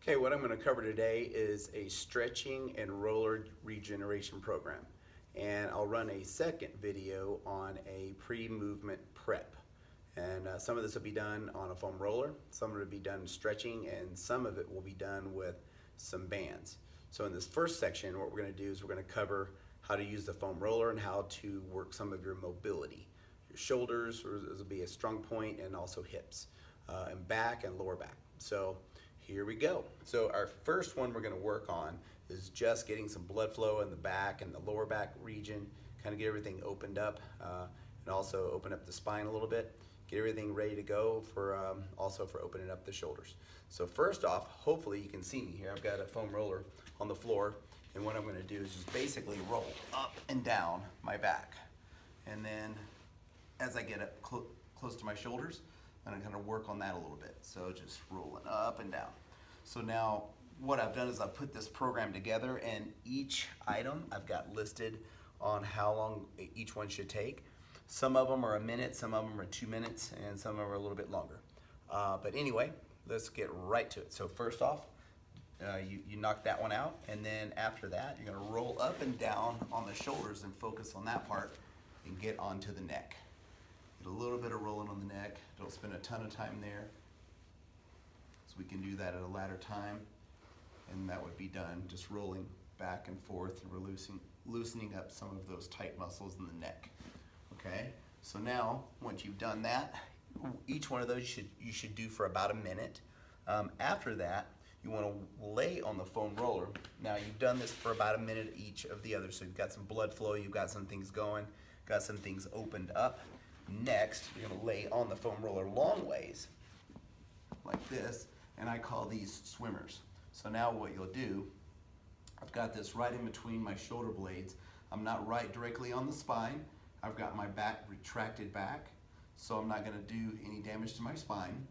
Okay, what I'm going to cover today is a stretching and roller regeneration program. And I'll run a second video on a pre-movement prep. And some of this will be done on a foam roller, some of it will be done stretching, and some of it will be done with some bands. So in this first section, what we're going to do is we're going to cover how to use the foam roller and how to work some of your mobility. Your shoulders will be a strong point, and also hips, and back and lower back. So here we go. So our first one we're going to work on is just getting some blood flow in the back and the lower back region, kind of get everything opened up, and also open up the spine a little bit, get everything ready to go for also for opening up the shoulders. So first off, hopefully you can see me here. I've got a foam roller on the floor, and what I'm going to do is just basically roll up and down my back, and then as I get up close to my shoulders, I'm going to work on that a little bit. So just rolling up and down. So now what I've done is I've put this program together, and each item I've got listed on how long each one should take. Some of them are a minute, some of them are 2 minutes, and some of them are a little bit longer. But anyway, let's get right to it. So first off, you knock that one out, and then after that, you're going to roll up and down on the shoulders and focus on that part and get onto the neck. Get a little bit of rolling on the neck. Don't spend a ton of time there. So we can do that at a later time, and that would be done just rolling back and forth, and we're loosening up some of those tight muscles in the neck. Okay, so now once you've done that, each one of those you should do for about a minute. After that, you want to lay on the foam roller. Now you've done this for about a minute each of the others, so you've got some blood flow, you've got some things going, got some things opened up. Next, you're going to lay on the foam roller long ways, like this, and I call these swimmers. So now what you'll do, I've got this right in between my shoulder blades. I'm not right directly on the spine. I've got my back retracted back, so I'm not going to do any damage to my spine.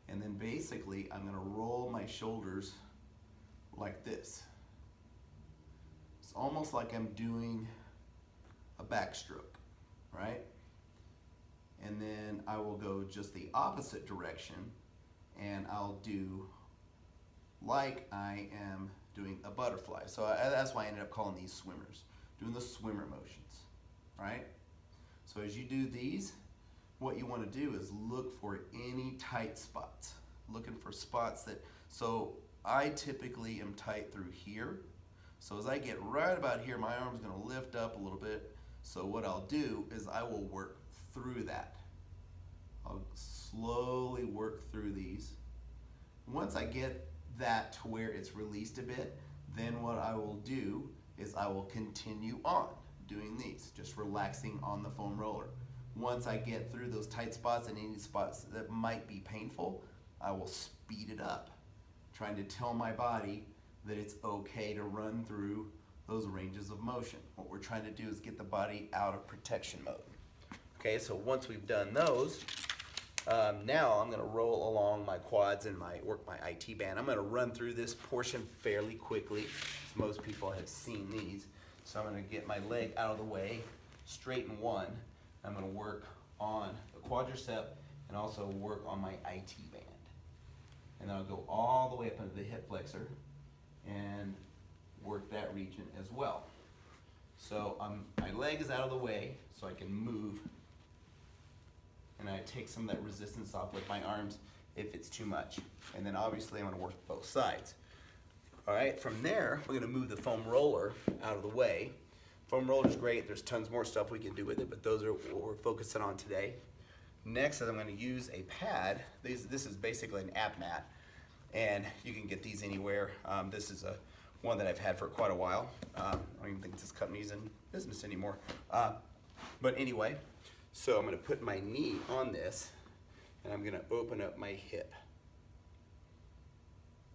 And then basically, I'm going to roll my shoulders like this. It's almost like I'm doing a backstroke, right? And then I will go just the opposite direction, and I'll do like I am doing a butterfly. So that's why I ended up calling these swimmers, doing the swimmer motions, right? So as you do these, what you want to do is look for any tight spots, looking for spots that, so I typically am tight through here. So as I get right about here, my arm's going to lift up a little bit. So what I'll do is I will work through that. I'll slowly work through these. Once I get that to where it's released a bit, then what I will do is I will continue on doing these, just relaxing on the foam roller. Once I get through those tight spots and any spots that might be painful, I will speed it up, trying to tell my body that it's okay to run through those ranges of motion. What we're trying to do is get the body out of protection mode. Okay, so once we've done those, now I'm going to roll along my quads and work my IT band. I'm going to run through this portion fairly quickly, as most people have seen these. So I'm going to get my leg out of the way, straighten one. I'm going to work on the quadricep and also work on my IT band. And then I'll go all the way up into the hip flexor and work that region as well. So my leg is out of the way so I can move, and I take some of that resistance off with my arms if it's too much. And then obviously I'm going to work both sides. All right, from there we're going to move the foam roller out of the way. Foam roller is great. There's tons more stuff we can do with it, but those are what we're focusing on today. Next is I'm going to use a pad. This is basically an ab mat, and you can get these anywhere. This is one that I've had for quite a while. I don't even think this company's in business anymore. But anyway, so I'm going to put my knee on this, and I'm going to open up my hip.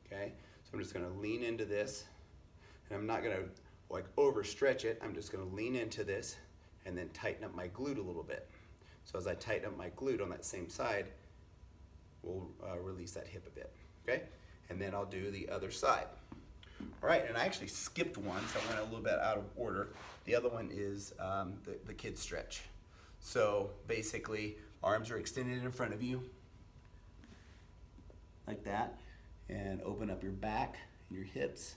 Okay, so I'm just going to lean into this, and I'm not going to like overstretch it. I'm just going to lean into this and then tighten up my glute a little bit. So as I tighten up my glute on that same side, we'll release that hip a bit. Okay, and then I'll do the other side. All right, and I actually skipped one, so I went a little bit out of order. The other one is the kid stretch. So basically, arms are extended in front of you, like that, and open up your back and your hips,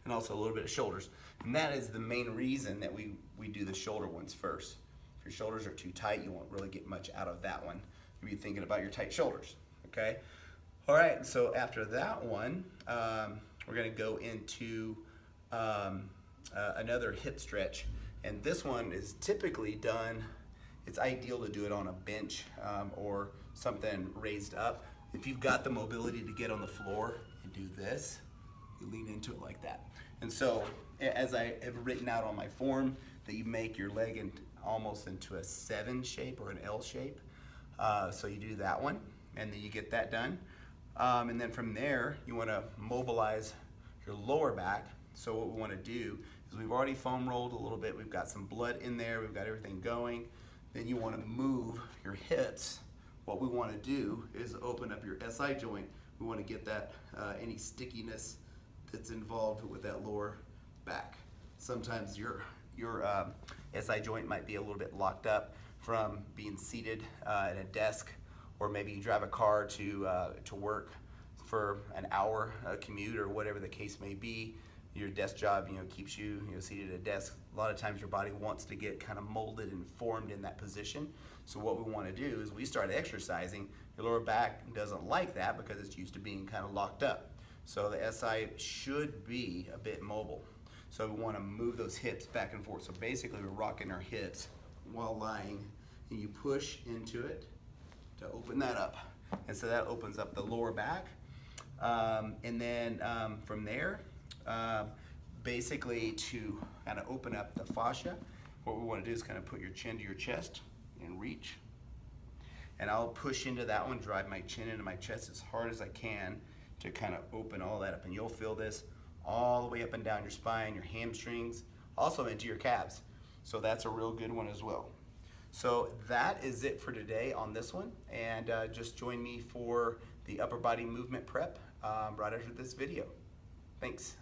and also a little bit of shoulders. And that is the main reason that we do the shoulder ones first. If your shoulders are too tight, you won't really get much out of that one. You'll be thinking about your tight shoulders, okay? All right, so after that one, we're gonna go into another hip stretch. And this one is typically done, it's ideal to do it on a bench or something raised up. If you've got the mobility to get on the floor and do this, you lean into it like that. And so, as I have written out on my form, that you make your leg almost into a 7 shape or an L shape. So you do that one, and then you get that done. And then from there, you wanna mobilize your lower back. So what we wanna do is we've already foam rolled a little bit. We've got some blood in there. We've got everything going. Then you wanna move your hips. What we wanna do is open up your SI joint. We wanna get that, any stickiness that's involved with that lower back. Sometimes your SI joint might be a little bit locked up from being seated at a desk, or maybe you drive a car to work for an hour commute or whatever the case may be. Your desk job, keeps you, seated at a desk. A lot of times your body wants to get kind of molded and formed in that position. So what we want to do is we start exercising. Your lower back doesn't like that because it's used to being kind of locked up. So the SI should be a bit mobile. So we want to move those hips back and forth. So basically we're rocking our hips while lying, and you push into it to open that up. And so that opens up the lower back. And then from there, basically to kind of open up the fascia, what we want to do is kind of put your chin to your chest and reach. And I'll push into that one, drive my chin into my chest as hard as I can to kind of open all that up. And you'll feel this all the way up and down your spine, your hamstrings, also into your calves. So that's a real good one as well. So that is it for today on this one. And just join me for the upper body movement prep right after this video. Thanks.